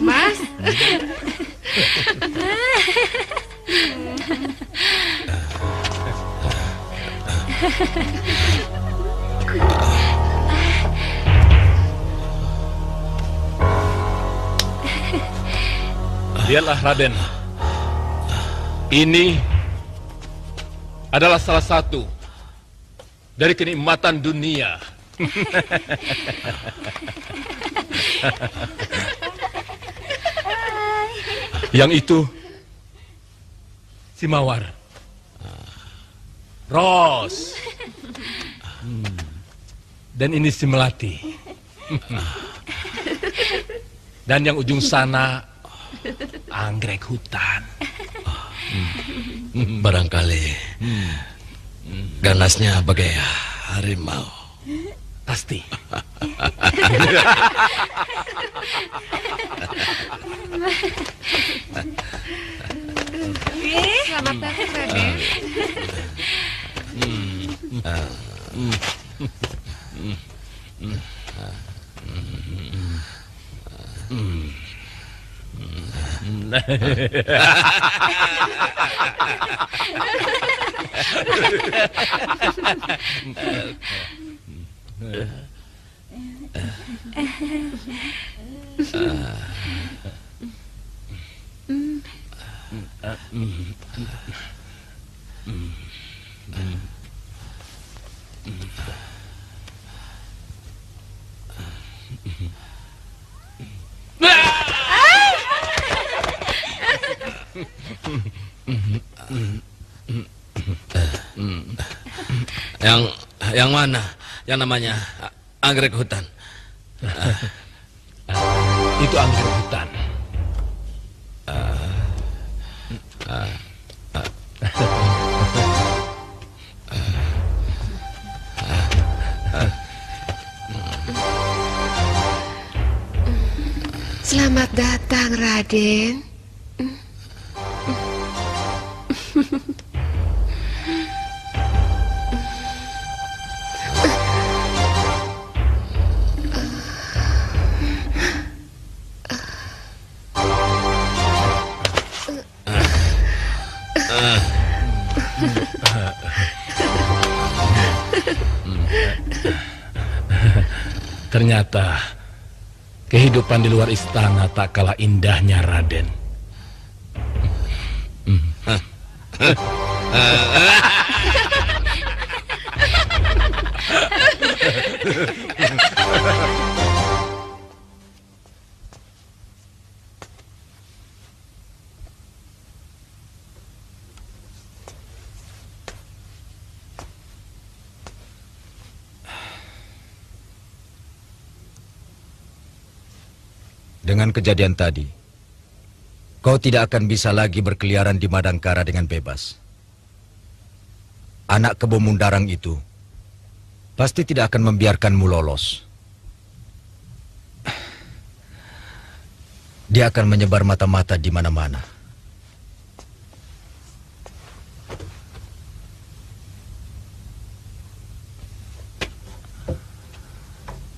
Mas. Lihatlah Raden, ini adalah salah satu dari kenikmatan dunia. Yang itu si Mawar, Ros, dan ini si Melati, dan yang ujung sana anggrek hutan. Barangkali ganasnya bagai harimau. Pasti. Selamat datang, Raden. Yang mana? Yang namanya anggrek hutan. Itu anggrek hutan. Selamat datang, Raden. Ternyata kehidupan di luar istana tak kalah indahnya, Raden. Dengan kejadian tadi, kau tidak akan bisa lagi berkeliaran di Madangkara dengan bebas. Anak Kebo Mundarang itu pasti tidak akan membiarkanmu lolos. Dia akan menyebar mata-mata di mana-mana.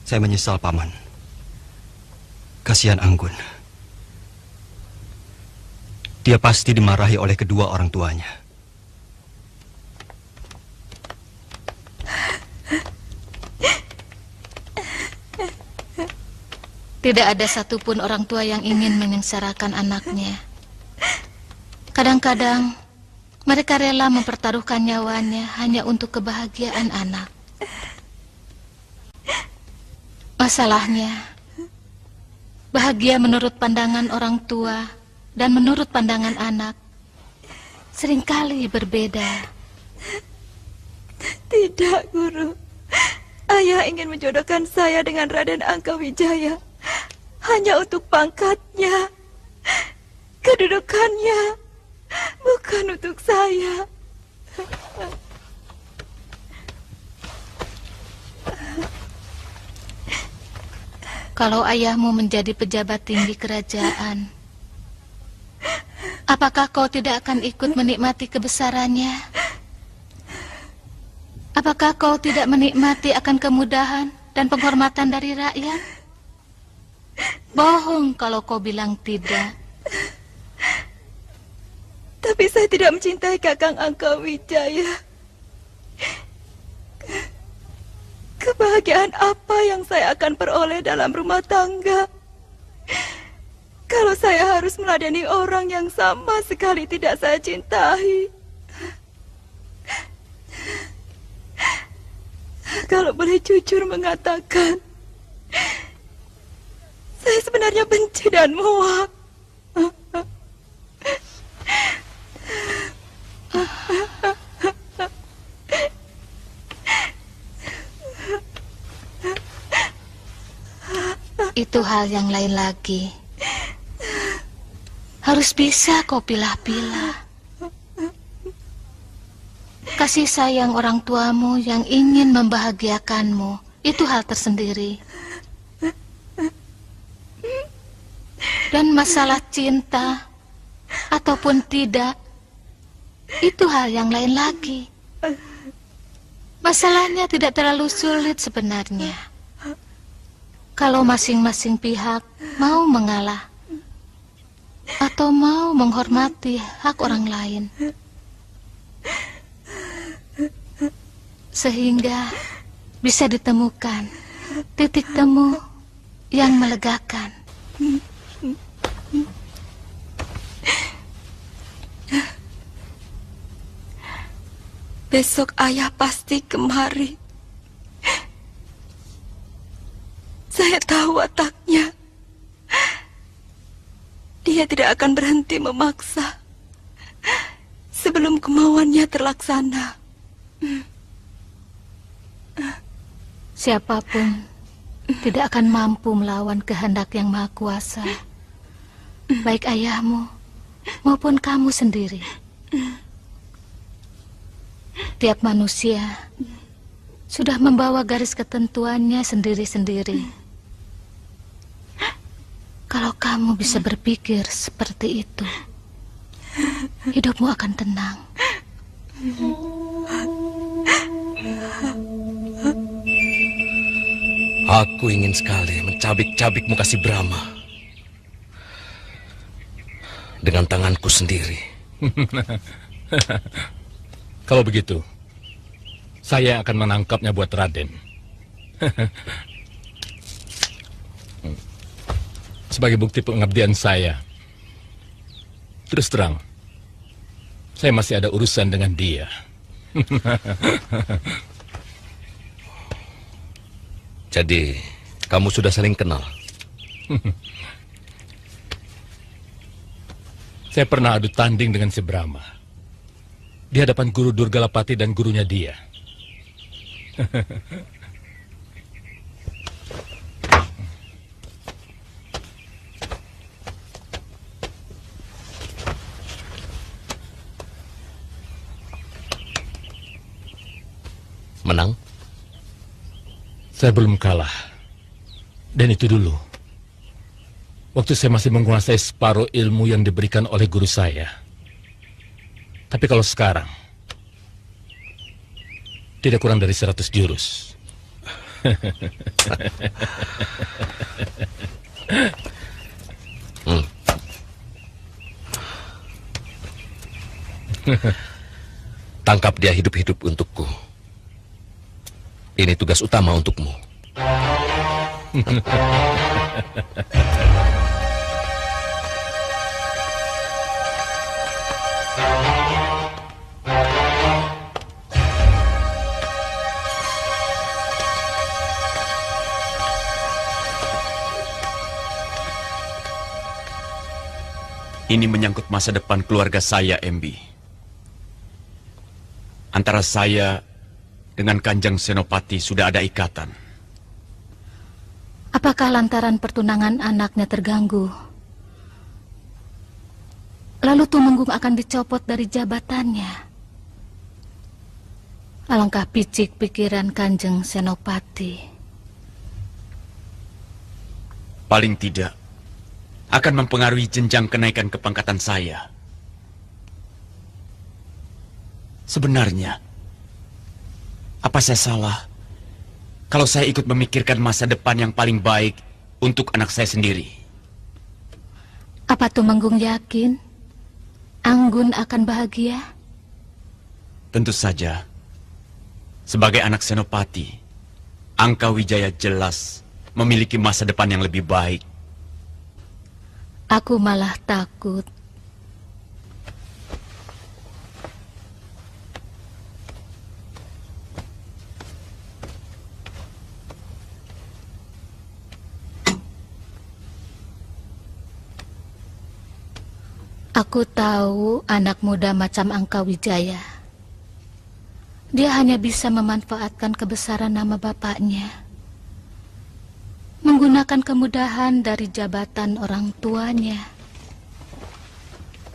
Saya menyesal, Paman. Kasihan Anggun. Dia pasti dimarahi oleh kedua orang tuanya. Tidak ada satupun orang tua yang ingin menyengsarakan anaknya. Kadang-kadang mereka rela mempertaruhkan nyawanya hanya untuk kebahagiaan anak. Masalahnya, bahagia menurut pandangan orang tua dan menurut pandangan anak seringkali berbeda. Tidak, Guru. Ayah ingin menjodohkan saya dengan Raden Angkawijaya hanya untuk pangkatnya, kedudukannya, bukan untuk saya. Kalau ayahmu menjadi pejabat tinggi kerajaan, apakah kau tidak akan ikut menikmati kebesarannya? Apakah kau tidak menikmati akan kemudahan dan penghormatan dari rakyat? Bohong kalau kau bilang tidak. Tapi saya tidak mencintai Kakang Angka Wijaya. Kebahagiaan apa yang saya akan peroleh dalam rumah tangga kalau saya harus meladeni orang yang sama sekali tidak saya cintai? Kalau boleh jujur mengatakan, saya sebenarnya benci dan muak. Itu hal yang lain lagi. Harus bisa kau pilah-pilah. Kasih sayang orang tuamu yang ingin membahagiakanmu, itu hal tersendiri. Dan masalah cinta ataupun tidak, itu hal yang lain lagi. Masalahnya tidak terlalu sulit sebenarnya. Kalau masing-masing pihak mau mengalah atau mau menghormati hak orang lain, sehingga bisa ditemukan titik temu yang melegakan. Besok ayah pasti kemari. Saya tahu wataknya. Dia tidak akan berhenti memaksa sebelum kemauannya terlaksana. Siapapun tidak akan mampu melawan kehendak yang Maha Kuasa, baik ayahmu maupun kamu sendiri. Tiap manusia sudah membawa garis ketentuannya sendiri-sendiri. Kalau kamu bisa berpikir seperti itu, hidupmu akan tenang. Aku ingin sekali mencabik-cabik muka si Brahma dengan tanganku sendiri. Kalau begitu, saya akan menangkapnya buat Raden. Sebagai bukti pengabdian saya. Terus terang, saya masih ada urusan dengan dia. Jadi, kamu sudah saling kenal? Saya pernah adu tanding dengan si Brahma di hadapan guru Durgalapati dan gurunya dia. Menang? Saya belum kalah. Dan itu dulu. Waktu saya masih menguasai separuh ilmu yang diberikan oleh guru saya. Tapi kalau sekarang, tidak kurang dari 100 jurus. Tangkap dia hidup-hidup untukku. Ini tugas utama untukmu. Ini menyangkut masa depan keluarga saya, MB. Antara saya dengan Kanjeng Senopati sudah ada ikatan. Apakah lantaran pertunangan anaknya terganggu, lalu Tumenggung akan dicopot dari jabatannya? Alangkah picik pikiran Kanjeng Senopati. Paling tidak akan mempengaruhi jenjang kenaikan kepangkatan saya. Sebenarnya, apa saya salah kalau saya ikut memikirkan masa depan yang paling baik untuk anak saya sendiri? Apa Tumenggung yakin Anggun akan bahagia? Tentu saja. Sebagai anak Senopati, Angka Wijaya jelas memiliki masa depan yang lebih baik. Aku malah takut. Aku tahu anak muda macam Angka Wijaya. Dia hanya bisa memanfaatkan kebesaran nama bapaknya, menggunakan kemudahan dari jabatan orang tuanya.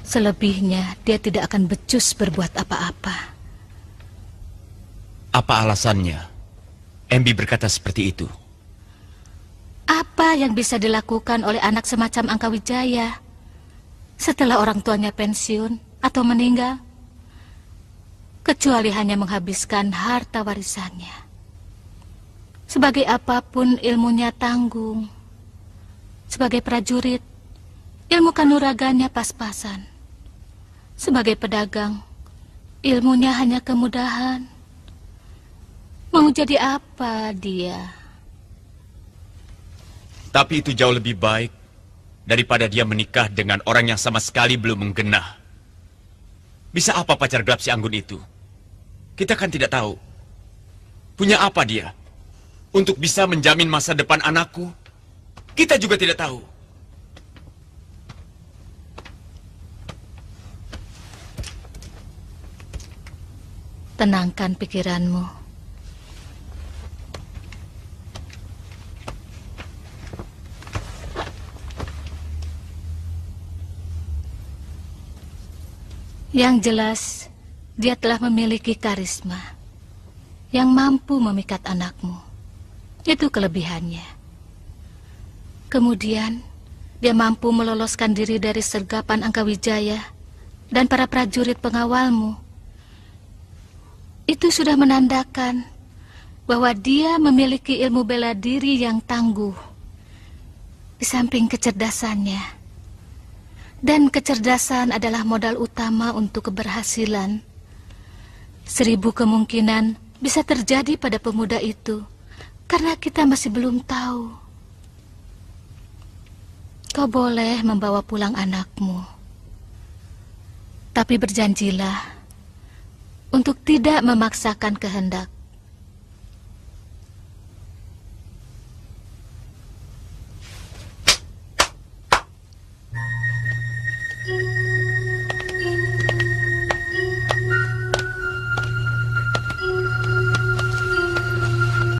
Selebihnya, dia tidak akan becus berbuat apa-apa. Apa alasannya Embi berkata seperti itu? Apa yang bisa dilakukan oleh anak semacam Angka Wijaya setelah orang tuanya pensiun atau meninggal, kecuali hanya menghabiskan harta warisannya? Sebagai apapun ilmunya tanggung. Sebagai prajurit, ilmu kanuraganya pas-pasan. Sebagai pedagang, ilmunya hanya kemudahan. Mau jadi apa dia? Tapi itu jauh lebih baik daripada dia menikah dengan orang yang sama sekali belum menggenah. Bisa apa pacar gelap si Anggun itu? Kita kan tidak tahu. Punya apa dia untuk bisa menjamin masa depan anakku? Kita juga tidak tahu. Tenangkan pikiranmu. Yang jelas, dia telah memiliki karisma yang mampu memikat anakmu. Itu kelebihannya. Kemudian, dia mampu meloloskan diri dari sergapan Angka Wijaya dan para prajurit pengawalmu. Itu sudah menandakan bahwa dia memiliki ilmu bela diri yang tangguh. Di samping kecerdasannya. Dan kecerdasan adalah modal utama untuk keberhasilan. 1000 kemungkinan bisa terjadi pada pemuda itu, karena kita masih belum tahu. Kau boleh membawa pulang anakmu. Tapi berjanjilah untuk tidak memaksakan kehendak.